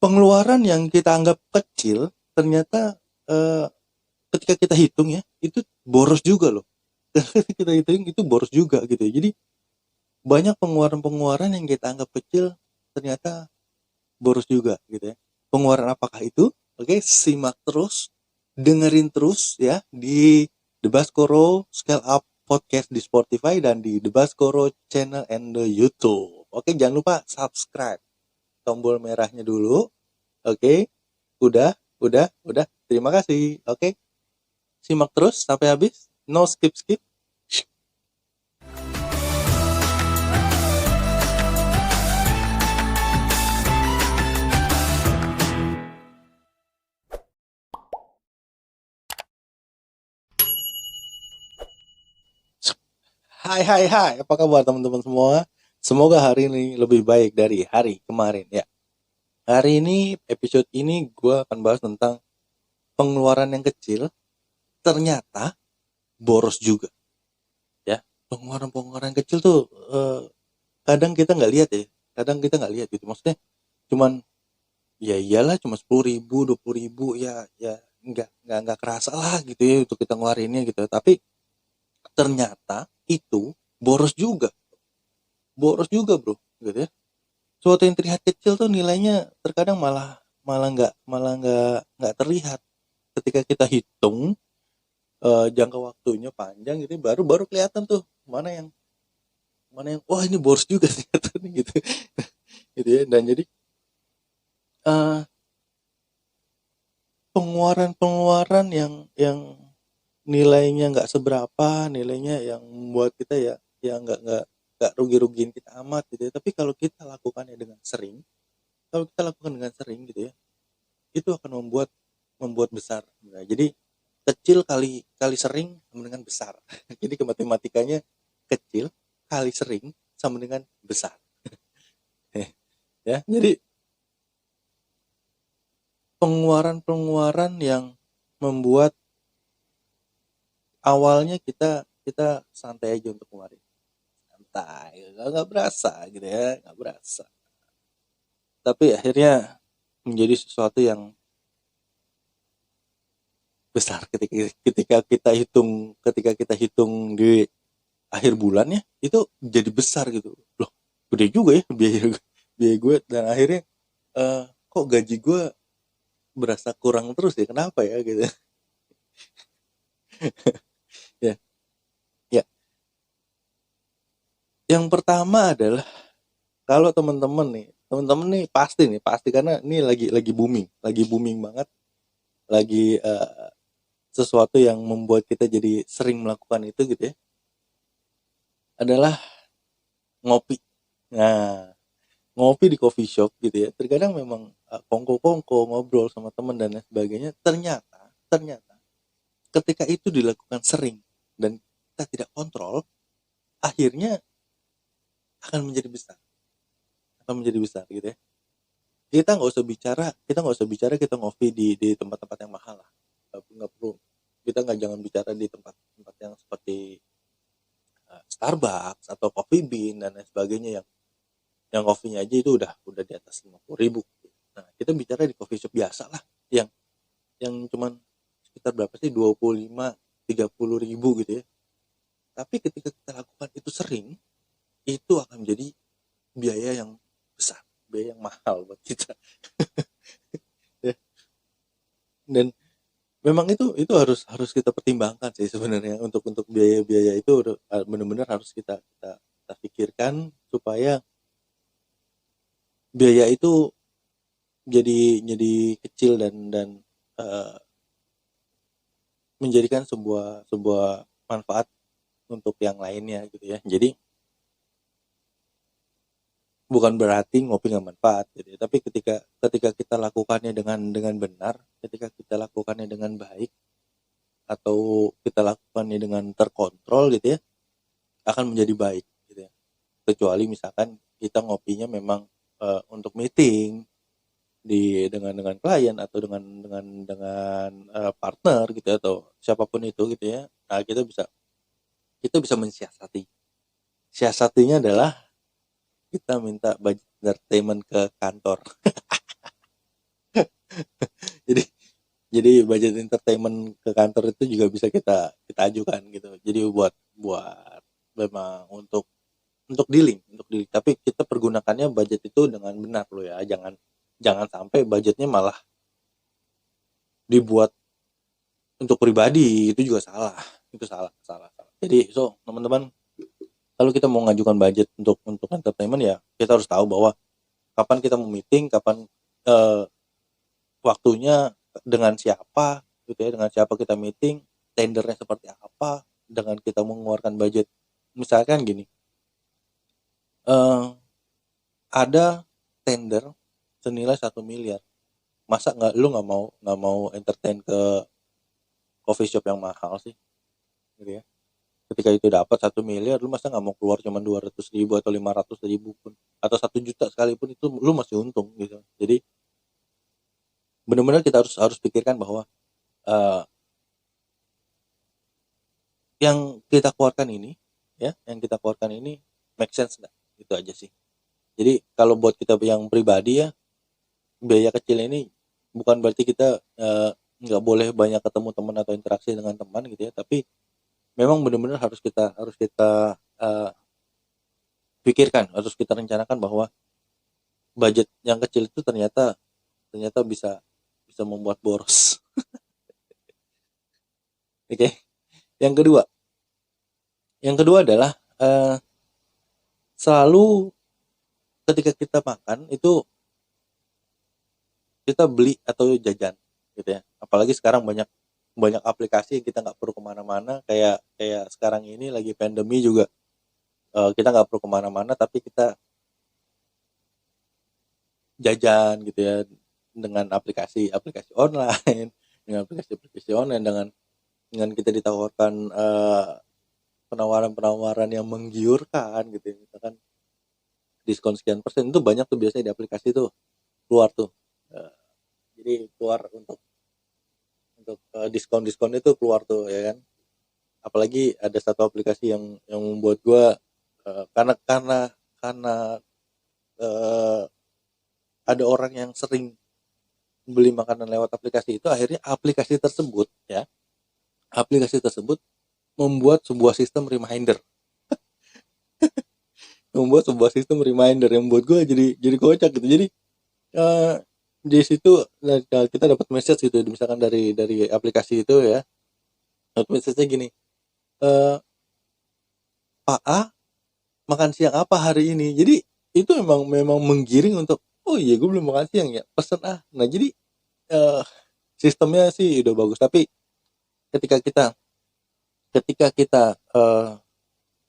pengeluaran yang kita anggap kecil ternyata ketika kita hitung ya itu boros juga loh. Ketika kita hitung itu boros juga gitu ya. Jadi banyak pengeluaran-pengeluaran yang kita anggap kecil ternyata boros juga gitu ya. Pengeluaran apakah itu? Oke, simak terus, dengerin terus ya di The Baskoro Scale Up Podcast di Spotify dan di The Baskoro Channel and the YouTube. Oke, jangan lupa subscribe tombol merahnya dulu. Oke, udah. Terima kasih. Oke, simak terus sampai habis. No skip. Hai. Apa kabar teman-teman semua? Semoga hari ini lebih baik dari hari kemarin ya. Hari ini, episode ini gue akan bahas tentang pengeluaran yang kecil ternyata boros juga ya. Pengeluaran kecil tuh kadang kita nggak lihat ya. Kadang kita nggak lihat gitu. Maksudnya cuman ya iyalah cuma 10.000, 20.000 ya nggak kerasa lah gitu ya untuk kita ngeluarinnya gitu. Tapi ternyata itu boros juga bro gitu ya. Suatu yang terlihat kecil tuh nilainya terkadang malah nggak terlihat ketika kita hitung jangka waktunya panjang gitu baru kelihatan tuh mana yang wah ini boros juga ternyata nih gitu gitu ya. Dan jadi eh, pengeluaran yang nilainya nggak seberapa, nilainya yang membuat kita ya nggak rugi-rugiin kita amat gitu ya. Tapi kalau kita lakukannya dengan sering, kalau kita lakukan dengan sering gitu ya, itu akan membuat besar. Nah, jadi kecil kali kali sering sama dengan besar. Jadi ke matematikanya kecil kali sering sama dengan besar. Ya, jadi pengeluaran-pengeluaran yang membuat awalnya kita kita santai aja untuk ngeluarin. Santai, nggak berasa gitu ya, nggak berasa. Tapi akhirnya menjadi sesuatu yang besar ketika kita hitung di akhir bulan ya itu jadi besar gitu loh, gede juga ya biaya biaya gue. Dan akhirnya kok gaji gue berasa kurang terus ya, kenapa ya gitu ya. Ya, yang pertama adalah kalau teman-teman nih pasti karena ini lagi booming banget, lagi sesuatu yang membuat kita jadi sering melakukan itu gitu ya, adalah ngopi. Nah, ngopi di coffee shop gitu ya, terkadang memang kongko-kongko ngobrol sama teman dan lain sebagainya, ternyata ketika itu dilakukan sering dan kita tidak kontrol, akhirnya akan menjadi besar gitu ya. Kita nggak usah bicara kita ngopi di tempat-tempat yang mahal lah, nggak perlu. Jangan bicara di tempat-tempat yang seperti Starbucks atau Coffee Bean dan lain sebagainya, yang kopinya aja itu udah di atas 50.000. Nah, kita bicara di coffee shop biasa lah, yang cuman sekitar berapa sih, 25-30 ribu gitu ya. Tapi ketika kita lakukan itu sering, itu akan menjadi biaya yang besar, biaya yang mahal buat kita. Ya. Dan memang itu harus harus kita pertimbangkan sih sebenarnya, untuk biaya-biaya itu benar-benar harus kita pikirkan supaya biaya itu jadi kecil dan eh, menjadikan sebuah sebuah manfaat untuk yang lainnya gitu ya. Jadi bukan berarti ngopi nggak manfaat gitu ya, tapi ketika ketika kita lakukannya dengan benar, ketika kita lakukannya dengan baik, atau kita lakukannya dengan terkontrol gitu ya, akan menjadi baik gitu ya. Kecuali misalkan kita ngopinya memang untuk meeting dengan klien atau dengan partner gitu ya, atau siapapun itu gitu ya. Nah, kita bisa mensiasati. Siasatinya adalah kita minta budget entertainment ke kantor. Jadi budget entertainment ke kantor itu juga bisa kita kita ajukan gitu. Jadi buat memang untuk dealing. Tapi kita pergunakannya budget itu dengan benar loh ya. Jangan jangan sampai budgetnya malah dibuat untuk pribadi, itu juga salah. Itu salah. Jadi teman-teman, kalau kita mau ngajukan budget untuk entertainment ya kita harus tahu bahwa kapan kita mau meeting, kapan eh, waktunya, dengan siapa gitu ya, dengan siapa kita meeting, tendernya seperti apa, dengan kita mengeluarkan budget. Misalkan gini, eh, ada tender senilai 1 miliar, masa nggak mau entertain ke coffee shop yang mahal sih gitu ya. Ketika itu dapat 1 miliar, lu masa nggak mau keluar cuma 200 ribu atau 500 ribu pun, atau 1 juta sekalipun, itu lu masih untung gitu. Jadi benar-benar kita harus harus pikirkan bahwa eh, yang kita keluarkan ini make sense nggak, itu aja sih. Jadi kalau buat kita yang pribadi ya, biaya kecil ini bukan berarti kita nggak boleh banyak ketemu teman atau interaksi dengan teman gitu ya, tapi memang benar-benar harus kita pikirkan, harus kita rencanakan bahwa budget yang kecil itu ternyata ternyata bisa bisa membuat boros. Oke. yang kedua yang kedua adalah eh, selalu ketika kita makan itu kita beli atau jajan gitu ya, apalagi sekarang banyak banyak aplikasi, kita nggak perlu kemana-mana, kayak kayak sekarang ini lagi pandemi juga, kita nggak perlu kemana-mana tapi kita jajan gitu ya, dengan aplikasi-aplikasi online, dengan aplikasi-aplikasi online, dengan kita ditawarkan penawaran-penawaran yang menggiurkan gitu ya. Misalkan diskon sekian persen, itu banyak tuh biasanya di aplikasi tuh keluar tuh. Eh, jadi keluar untuk diskon-diskon itu keluar tuh ya kan. Apalagi ada satu aplikasi yang membuat gua, karena eh, ada orang yang sering beli makanan lewat aplikasi itu, akhirnya aplikasi tersebut membuat sebuah sistem reminder, yang buat gue jadi kocak gitu. Jadi eh, di situ kita dapat message gitu, misalkan dari aplikasi itu ya, dapat message-nya gini, eh, Pak A makan siang apa hari ini. Jadi itu memang memang menggiring untuk, oh iya gue belum makan siang ya, pesen ah. Nah jadi eh, sistemnya sih udah bagus, tapi ketika kita ketika kita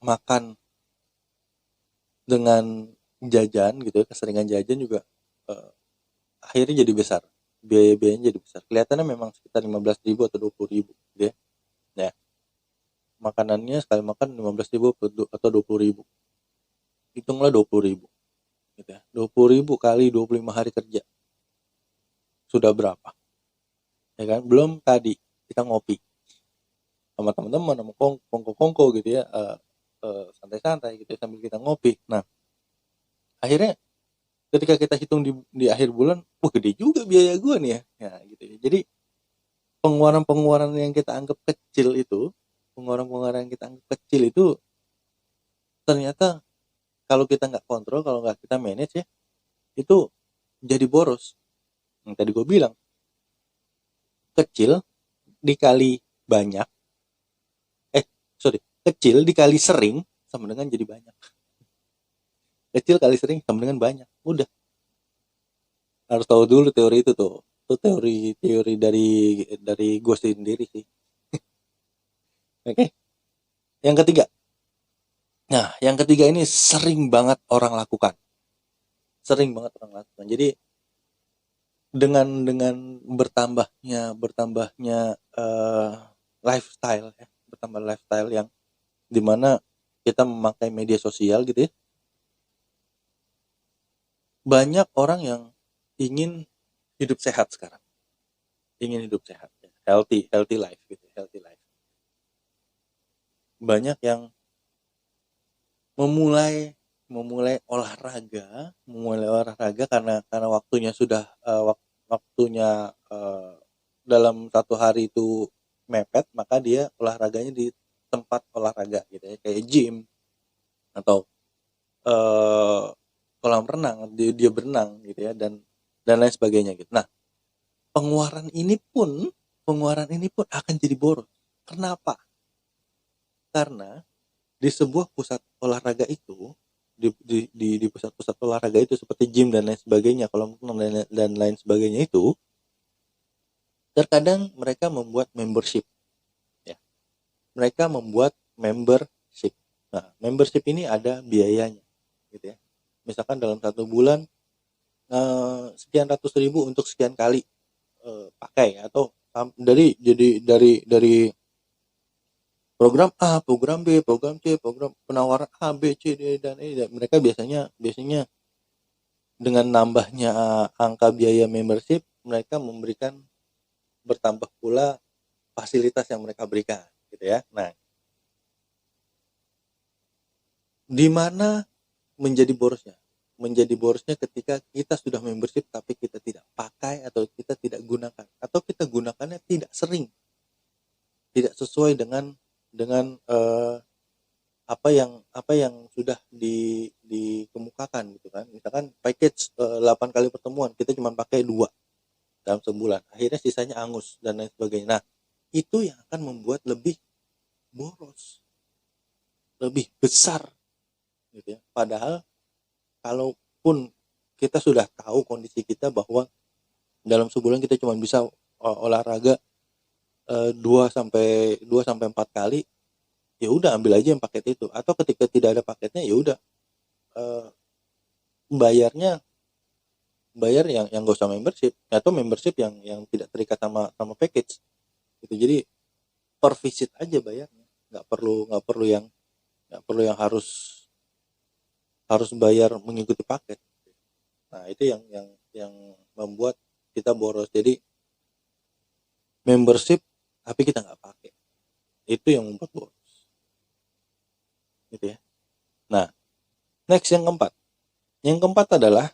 makan dengan jajan gitu ya, keseringan jajan juga eh, akhirnya jadi besar, biaya-biayanya jadi besar, kelihatannya memang sekitar 15 ribu atau 20 ribu gitu ya. Nah, makanannya sekali makan 15 ribu atau 20 ribu, hitunglah 20 ribu gitu ya, 20 ribu kali 25 hari kerja sudah berapa ya kan. Belum tadi kita ngopi sama teman-teman, sama kongko-kongko gitu ya, santai-santai gitu ya, sambil kita ngopi. Nah akhirnya ketika kita hitung di akhir bulan, wah gede juga biaya gue nih ya, ya gitu ya. Jadi pengeluaran-pengeluaran yang kita anggap kecil itu, pengeluaran-pengeluaran yang kita anggap kecil itu ternyata kalau kita nggak kontrol, kalau nggak kita manage ya, itu jadi boros. Yang tadi gue bilang, kecil dikali banyak, eh sorry, kecil dikali sering sama dengan jadi banyak. Kecil kali sering sama dengan banyak. Udah, harus tahu dulu teori itu tuh. Itu teori dari gue sendiri sih. Oke. Yang ketiga. Nah, yang ketiga ini sering banget orang lakukan. Sering banget orang lakukan. Jadi dengan bertambahnya lifestyle ya, bertambah lifestyle yang dimana kita memakai media sosial gitu ya, banyak orang yang ingin hidup sehat sekarang, ingin hidup sehat ya. Healthy life gitu, healthy life. Banyak yang memulai memulai olahraga karena waktunya sudah waktunya dalam satu hari itu mepet, maka dia olahraganya di tempat olahraga gitu ya, kayak gym atau eh, kolam renang, dia berenang gitu ya, dan lain sebagainya gitu. Nah, pengeluaran ini pun akan jadi boros. Kenapa? Karena di sebuah pusat olahraga itu, di pusat-pusat olahraga itu seperti gym dan lain sebagainya, kolam renang dan lain sebagainya itu, terkadang mereka membuat membership ya. Mereka membuat membership. Nah, membership ini ada biayanya gitu ya. Misalkan dalam satu bulan sekian ratus ribu untuk sekian kali pakai, atau dari program A, program B, program C, program penawaran A, B, C, D dan E. Dan mereka biasanya biasanya dengan nambahnya angka biaya membership, mereka memberikan bertambah pula fasilitas yang mereka berikan gitu ya. Nah, di mana menjadi borosnya? Menjadi borosnya ketika kita sudah membership tapi kita tidak pakai atau kita tidak gunakan, atau kita gunakannya tidak sering, tidak sesuai dengan apa yang sudah dikemukakan gitu kan. Misalkan package 8 kali pertemuan, kita cuma pakai 2 dalam sebulan, akhirnya sisanya angus dan lain sebagainya. Nah, itu yang akan membuat lebih boros, lebih besar gitu ya. Padahal kalaupun kita sudah tahu kondisi kita bahwa dalam sebulan kita cuma bisa olahraga 2 sampai 4 kali, ya udah ambil aja yang paket itu. Atau ketika tidak ada paketnya, ya udah eh, bayarnya bayar yang gak usah membership, atau membership yang tidak terikat sama package gitu. Jadi per visit aja bayarnya, nggak perlu yang harus bayar mengikuti paket. Nah, itu yang membuat kita boros. Jadi membership tapi kita nggak pakai, itu yang membuat boros gitu ya. Nah, next yang keempat adalah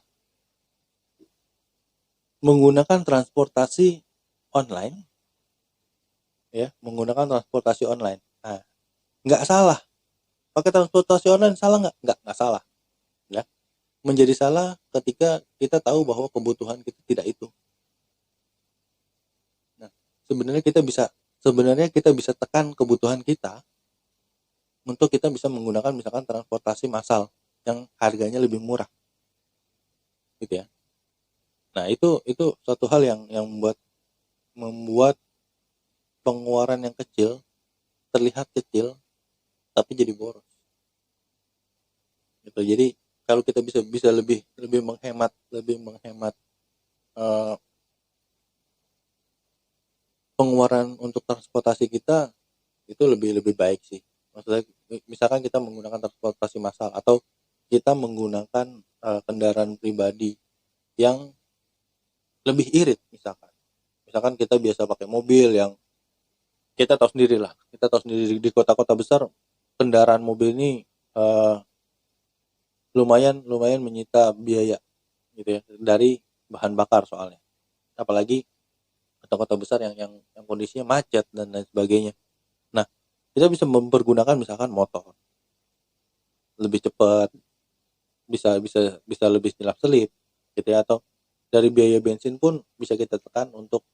menggunakan transportasi online ya, menggunakan transportasi online. Nah, nggak salah pakai transportasi online, salah nggak salah ya. Menjadi salah ketika kita tahu bahwa kebutuhan kita tidak itu. Nah, sebenarnya kita bisa tekan kebutuhan kita untuk kita bisa menggunakan misalkan transportasi massal yang harganya lebih murah gitu ya. Nah, itu suatu hal yang membuat pengeluaran yang kecil terlihat kecil tapi jadi boros gitu. Jadi kalau kita bisa lebih lebih menghemat eh, pengeluaran untuk transportasi kita, itu lebih lebih baik sih. Maksudnya misalkan kita menggunakan transportasi massal atau kita menggunakan kendaraan pribadi yang lebih irit. Misalkan kita biasa pakai mobil yang kita tahu sendiri di kota-kota besar, kendaraan mobil ini eh, lumayan lumayan menyita biaya gitu ya, dari bahan bakar soalnya, apalagi kota-kota besar yang kondisinya macet dan lain sebagainya. Nah, kita bisa mempergunakan misalkan motor lebih cepat, bisa bisa bisa lebih selap-selip gitu ya, atau dari biaya bensin pun bisa kita tekan untuk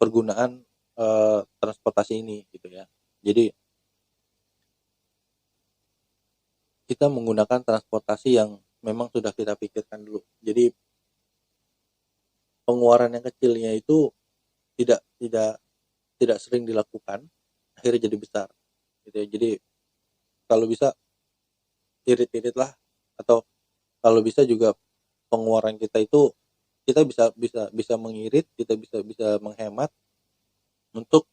pergunaan transportasi ini gitu ya. Jadi kita menggunakan transportasi yang memang sudah kita pikirkan dulu. Jadi pengeluaran yang kecilnya itu tidak tidak tidak sering dilakukan, akhirnya jadi besar gitu ya. Jadi kalau bisa irit-irit lah, atau kalau bisa juga pengeluaran kita itu kita bisa bisa bisa mengirit, kita bisa bisa menghemat untuk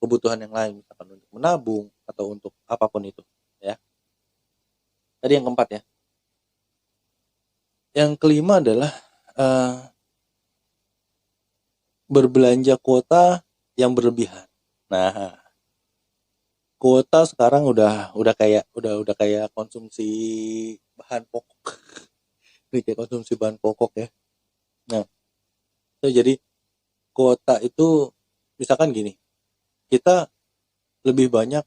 kebutuhan yang lain, misalkan untuk menabung atau untuk apapun itu ya. Tadi yang keempat ya. Yang kelima adalah eh, berbelanja kuota yang berlebihan. Nah, kuota sekarang udah kayak konsumsi bahan pokok. Ini kayak konsumsi bahan pokok ya. Nah, So, jadi kuota itu misalkan gini, kita lebih banyak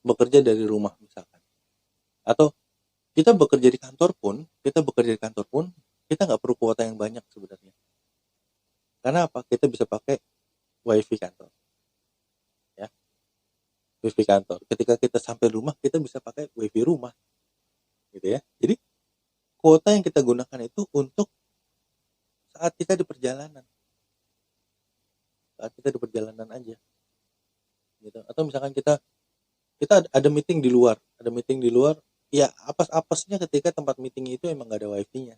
bekerja dari rumah misalkan, atau kita bekerja di kantor pun kita nggak perlu kuota yang banyak sebenarnya. Karena apa? Kita bisa pakai wifi kantor, ya, wifi kantor. Ketika kita sampai rumah, kita bisa pakai wifi rumah, gitu ya. Jadi kuota yang kita gunakan itu untuk saat kita di perjalanan, aja, gitu. Atau misalkan kita kita ada meeting di luar, ya apes-apesnya ketika tempat meeting itu emang nggak ada wifi-nya.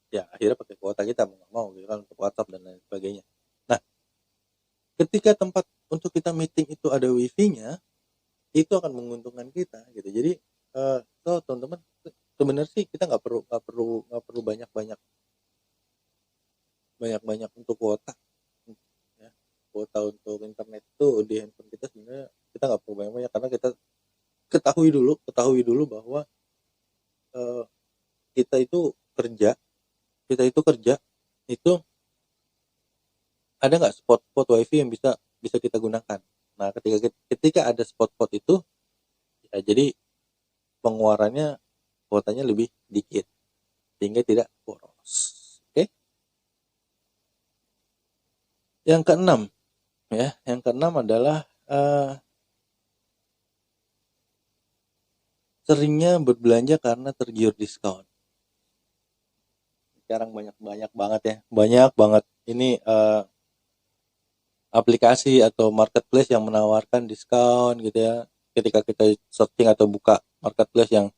Ya akhirnya pakai kuota kita mau nggak mau gitu kan, untuk WhatsApp dan lain sebagainya. Nah, ketika tempat untuk kita meeting itu ada wifi-nya, itu akan menguntungkan kita gitu. Jadi so teman-teman, sebenarnya sih kita nggak perlu banyak untuk kuota, ya. Kuota untuk internet itu di handphone kita sebenarnya kita nggak perlu banyak, karena kita ketahui dulu bahwa eh, kita itu kerja itu ada nggak spot-spot wifi yang bisa bisa kita gunakan. Nah, ketika ada spot-spot itu, ya jadi pengeluarannya, kuotanya lebih dikit sehingga tidak boros. Oke. Yang keenam, adalah seringnya berbelanja karena tergiur diskon. Sekarang banyak banget ya, ini aplikasi atau marketplace yang menawarkan diskon gitu ya. Ketika kita searching atau buka marketplace yang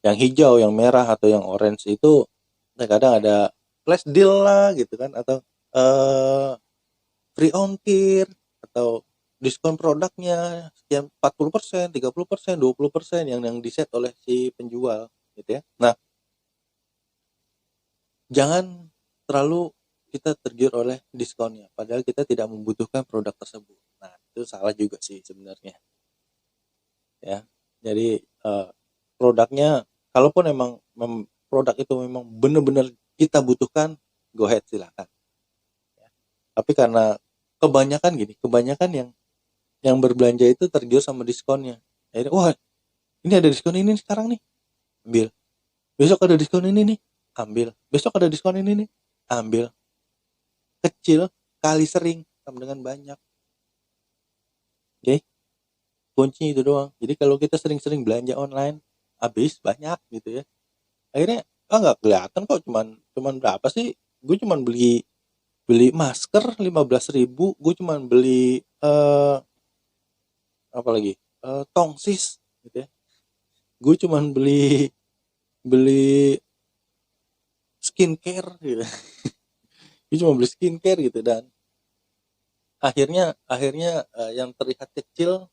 hijau, yang merah atau yang orange itu, kadang ada flash deal lah gitu kan, atau free ongkir, atau diskon produknya sekian 40%, 30%, 20% yang di-set oleh si penjual gitu ya. Nah, jangan terlalu kita tergiur oleh diskonnya padahal kita tidak membutuhkan produk tersebut. Nah, itu salah juga sih sebenarnya, ya. Jadi produknya, kalaupun emang produk itu memang benar-benar kita butuhkan, go ahead, silakan, ya. Tapi karena kebanyakan yang berbelanja itu tergiur sama diskonnya. Akhirnya, wah, ini ada diskon ini sekarang nih, ambil. Besok ada diskon ini nih, ambil. Besok ada diskon ini nih, ambil. Kecil kali sering sama dengan banyak. Oke, kunci itu doang. Jadi kalau kita sering-sering belanja online, habis banyak gitu ya. Akhirnya nggak kelihatan kok, cuman berapa sih? Gue cuman beli beli masker 15.000, gue cuman beli apa lagi? Tongsis gitu ya. Gue cuman beli beli skincare gitu. Gue cuma beli skincare gitu, dan akhirnya yang terlihat kecil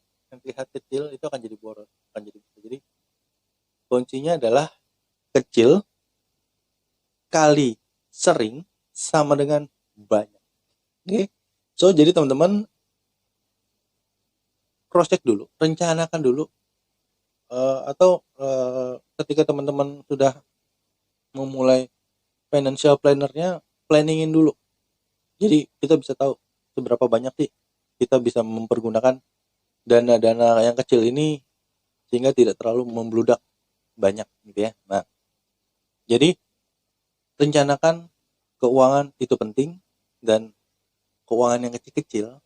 itu akan jadi boros, jadi kuncinya adalah kecil kali sering sama dengan banyak. Oke. So jadi teman-teman, cross check dulu, rencanakan dulu, atau ketika teman-teman sudah memulai financial plannernya, planningin dulu. Jadi kita bisa tahu seberapa banyak sih kita bisa mempergunakan dana-dana yang kecil ini sehingga tidak terlalu membludak banyak gitu ya. Nah, jadi rencanakan keuangan itu penting, dan keuangan yang kecil-kecil,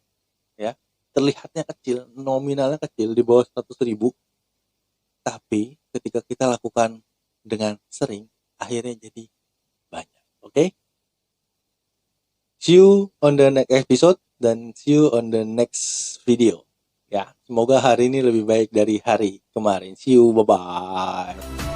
ya, terlihatnya kecil, nominalnya kecil di bawah 100.000, tapi ketika kita lakukan dengan sering, akhirnya jadi banyak. Oke? See you on the next episode, dan see you on the next video. Ya, semoga hari ini lebih baik dari hari kemarin. See you, bye-bye.